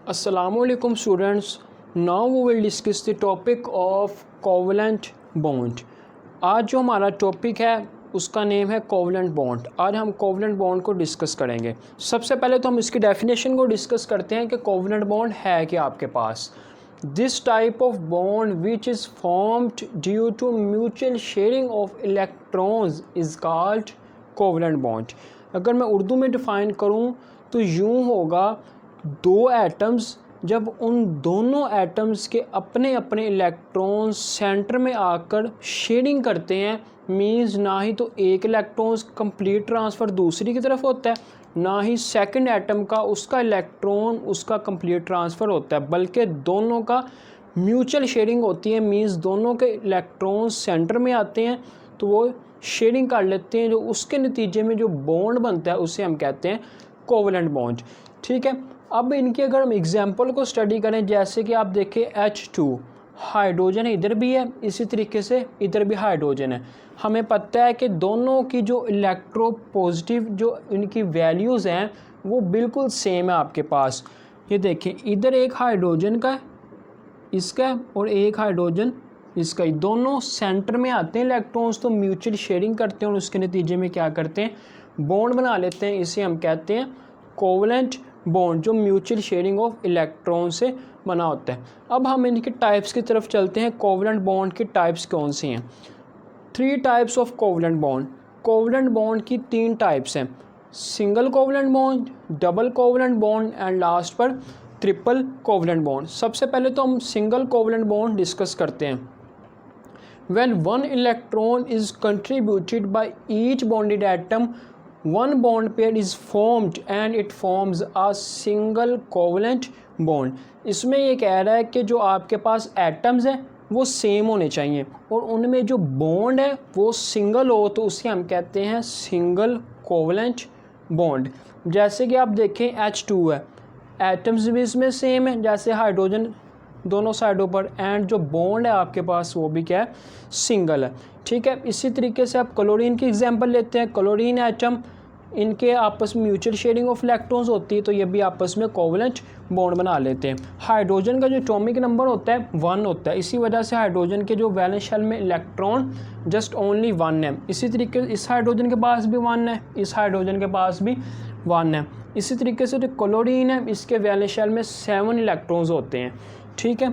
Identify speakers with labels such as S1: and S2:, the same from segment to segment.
S1: Assalamualaikum students. Now we will discuss the topic of covalent bond. आज जो हमारा topic है उसका नेम है कोवलेंट बॉन्ड। आज हम कोवलेंट बॉन्ड को डिस्कस करेंगे। सबसे पहले तो हम इसकी डेफिनेशन को डिस्कस करते हैं कि कोवलेंट बॉन्ड है क्या आपके पास। This type of bond which is formed due to mutual sharing of electrons is called covalent bond. अगर मैं उर्दू में डिफ़ाइन करूँ तो यूँ होगा, दो एटम्स जब उन दोनों एटम्स के अपने अपने इलेक्ट्रॉन्स सेंटर में आकर शेयरिंग करते हैं, मींस ना ही तो एक इलेक्ट्रॉन्स कंप्लीट ट्रांसफ़र दूसरी की तरफ होता है, ना ही सेकंड एटम का उसका इलेक्ट्रॉन उसका कंप्लीट ट्रांसफ़र होता है, बल्कि दोनों का म्यूचुअल शेयरिंग होती है। मींस दोनों के इलेक्ट्रॉन्स सेंटर में आते हैं तो वो शेयरिंग कर लेते हैं, जो उसके नतीजे में जो बॉन्ड बनता है उसे हम कहते हैं कोवलेंट बॉन्ड। ठीक है, अब इनके अगर हम एग्जाम्पल को स्टडी करें, जैसे कि आप देखें H2 हाइड्रोजन इधर भी है, इसी तरीके से इधर भी हाइड्रोजन है। हमें पता है कि दोनों की जो इलेक्ट्रोपॉजिटिव जो इनकी वैल्यूज़ हैं वो बिल्कुल सेम है आपके पास। ये देखें, इधर एक हाइड्रोजन का है, इसका है, और एक हाइड्रोजन इसका ही। दोनों सेंटर में आते हैं इलेक्ट्रॉन्स, तो म्यूचुअल शेयरिंग करते हैं और उसके नतीजे में क्या करते हैं, बॉन्ड बना लेते हैं। इसे हम कहते हैं कोवलेंट बॉन्ड, जो म्यूचुअल शेयरिंग ऑफ इलेक्ट्रॉन से बना होता है। अब हम इनके टाइप्स की तरफ चलते हैं। कोवलेंट बॉन्ड की टाइप्स कौन सी हैं? 3 types of covalent bond. Covalent bond की 3 टाइप्स हैं, single covalent bond, double covalent bond and last पर ट्रिपल कोवलेंट बॉन्ड। सबसे पहले तो हम सिंगल कोवलेंट बॉन्ड डिस्कस करते हैं। When one electron is contributed by each bonded atom, one bond pair is formed and it forms a single covalent bond. इसमें ये कह रहा है कि जो आपके पास एटम्स हैं वो सेम होने चाहिए और उनमें जो बॉन्ड है वो सिंगल हो, तो उसे हम कहते हैं सिंगल कोवलेंट बॉन्ड। जैसे कि आप देखें H2 है, एटम्स भी इसमें सेम है जैसे हाइड्रोजन दोनों साइडों पर, एंड जो बॉन्ड है आपके पास वो भी क्या है, सिंगल है। ठीक है, इसी तरीके से आप क्लोरीन की एग्जांपल लेते हैं। क्लोरीन एटम, इनके आपस में म्यूचुअल शेयरिंग ऑफ इलेक्ट्रॉन्स होती है, तो ये भी आपस में कोवलेंट बॉन्ड बना लेते हैं। हाइड्रोजन का जो एटॉमिक नंबर होता है 1 होता है, इसी वजह से हाइड्रोजन के जो वैलेंस शेल में इलेक्ट्रॉन जस्ट ओनली 1 है। इसी तरीके से इस हाइड्रोजन के पास भी 1 है, इस हाइड्रोजन के पास भी 1 है। इसी तरीके से जो क्लोरीन है, इसके वैलेंस शेल में 7 इलेक्ट्रॉन्स होते हैं। ठीक है,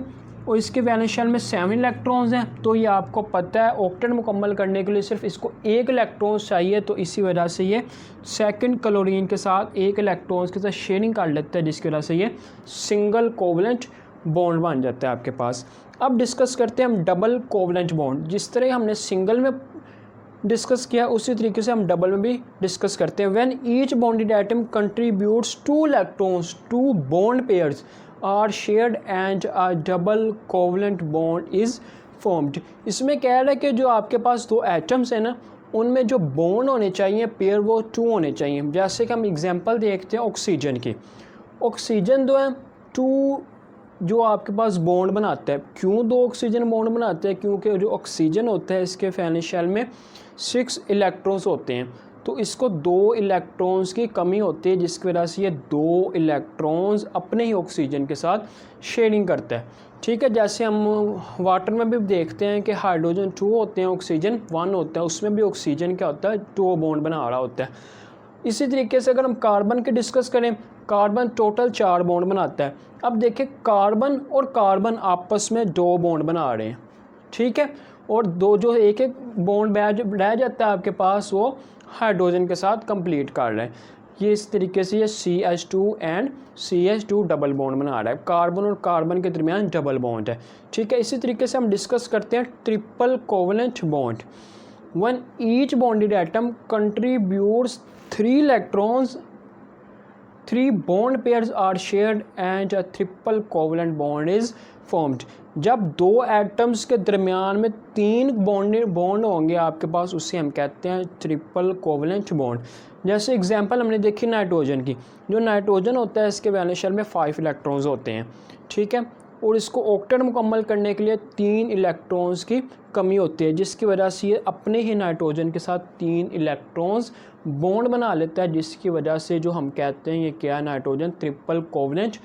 S1: और इसके वैलेंस शेल में 7 इलेक्ट्रॉन्स हैं, तो ये आपको पता है ऑक्टेट मुकम्मल करने के लिए सिर्फ इसको 1 इलेक्ट्रॉन चाहिए, तो इसी वजह से ये सेकंड क्लोरीन के साथ 1 इलेक्ट्रॉन्स के साथ शेयरिंग कर लेता है, जिसकी वजह से ये सिंगल कोवलेंट बॉन्ड बन जाता है आपके पास। अब डिस्कस करते हैं हम डबल कोवलेंट बॉन्ड। जिस तरह हमने सिंगल में डिस्कस किया उसी तरीके से हम डबल में भी डिस्कस करते हैं। When each bonded atom contributes 2 electrons, 2 bond pairs are shared and a double covalent bond is formed. इसमें कह रहा है कि जो आपके पास 2 एटम्स हैं ना, उनमें जो बॉन्ड होने चाहिए पेयर वो 2 होने चाहिए। जैसे कि हम एग्जांपल देखते हैं ऑक्सीजन की। ऑक्सीजन 2 है, 2 जो आपके पास बॉन्ड बनाता है। क्यों 2 ऑक्सीजन बॉन्ड बनाते हैं? क्योंकि जो ऑक्सीजन होता है इसके वैलेंस शेल में 6 इलेक्ट्रॉन्स होते हैं, तो इसको 2 इलेक्ट्रॉन्स की कमी होती है, जिसकी वजह से ये 2 इलेक्ट्रॉन्स अपने ही ऑक्सीजन के साथ शेयरिंग करता है। ठीक है, जैसे हम वाटर में भी देखते हैं कि हाइड्रोजन 2 होते हैं, ऑक्सीजन 1 होता है, उसमें भी ऑक्सीजन क्या होता है, 2 बॉन्ड बना रहा होता है। इसी तरीके से अगर हम कार्बन की डिस्कस करें, कार्बन टोटल 4 बॉन्ड बनाता है। अब देखें, कार्बन और कार्बन आपस में 2 बॉन्ड बना रहे हैं। ठीक है, और 2 जो एक बॉन्ड रह जाता है आपके पास वो हाइड्रोजन के साथ कंप्लीट कर रहे हैं। ये इस तरीके से ये CH2 and CH2 double bond बना रहा है, कार्बन और कार्बन के दरमियान डबल बॉन्ड है। ठीक है, इसी तरीके से हम डिस्कस करते हैं triple covalent bond. When each bonded atom contributes 3 electrons, 3 bond pairs are shared and a triple covalent bond is formed. जब 2 एटम्स के दरमियान में 3 बॉन्ड होंगे आपके पास, उसे हम कहते हैं ट्रिपल कोवलेंट बॉन्ड। जैसे एग्जांपल हमने देखी नाइट्रोजन की। जो नाइट्रोजन होता है इसके वैलेंस शेल में 5 इलेक्ट्रॉन्स होते हैं। ठीक है, और इसको ऑक्टेट मुकम्मल करने के लिए 3 इलेक्ट्रॉन्स की कमी होती है, जिसकी वजह से ये अपने ही नाइट्रोजन के साथ 3 इलेक्ट्रॉन्स बॉन्ड बना लेता है, जिसकी वजह से जो हम कहते हैं ये क्या, नाइट्रोजन ट्रिपल कोवलेंट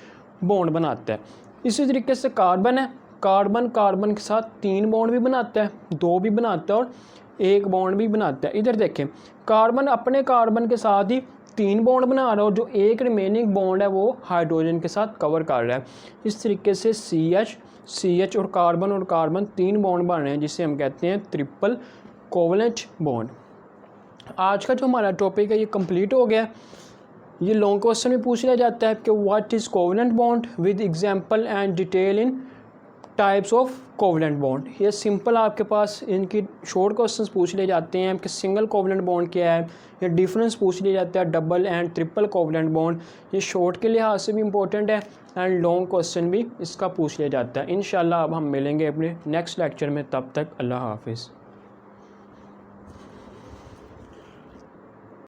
S1: बॉन्ड बनाता है। इसी तरीके से कार्बन है, कार्बन कार्बन के साथ 3 बॉन्ड भी बनाता है, 2 भी बनाता है और 1 बॉन्ड भी बनाता है। इधर देखें, कार्बन अपने कार्बन के साथ ही 3 बॉन्ड बना रहा है और जो एक रिमेनिंग बॉन्ड है वो हाइड्रोजन के साथ कवर कर रहा है। इस तरीके से CH और कार्बन 3 बॉन्ड बन रहे हैं, जिसे हम कहते हैं ट्रिपल कोवलेंट बॉन्ड। आज का जो हमारा टॉपिक है ये कंप्लीट हो गया। ये लॉन्ग क्वेश्चन में पूछ लिया जाता है कि what is covalent bond with example and detail in types of covalent bond. ये सिंपल आपके पास इनकी शॉर्ट क्वेश्चंस पूछ लिए जाते हैं कि सिंगल कोवलेंट बॉन्ड क्या है, या डिफरेंस पूछ लिया जाता है double and triple covalent bond. ये शॉर्ट के लिहाज से भी इंपॉर्टेंट है एंड लॉन्ग क्वेश्चन भी इसका पूछ लिया जाता है। इंशाल्लाह अब हम मिलेंगे अपने नेक्स्ट लेक्चर में, तब तक अल्लाह हाफिज़।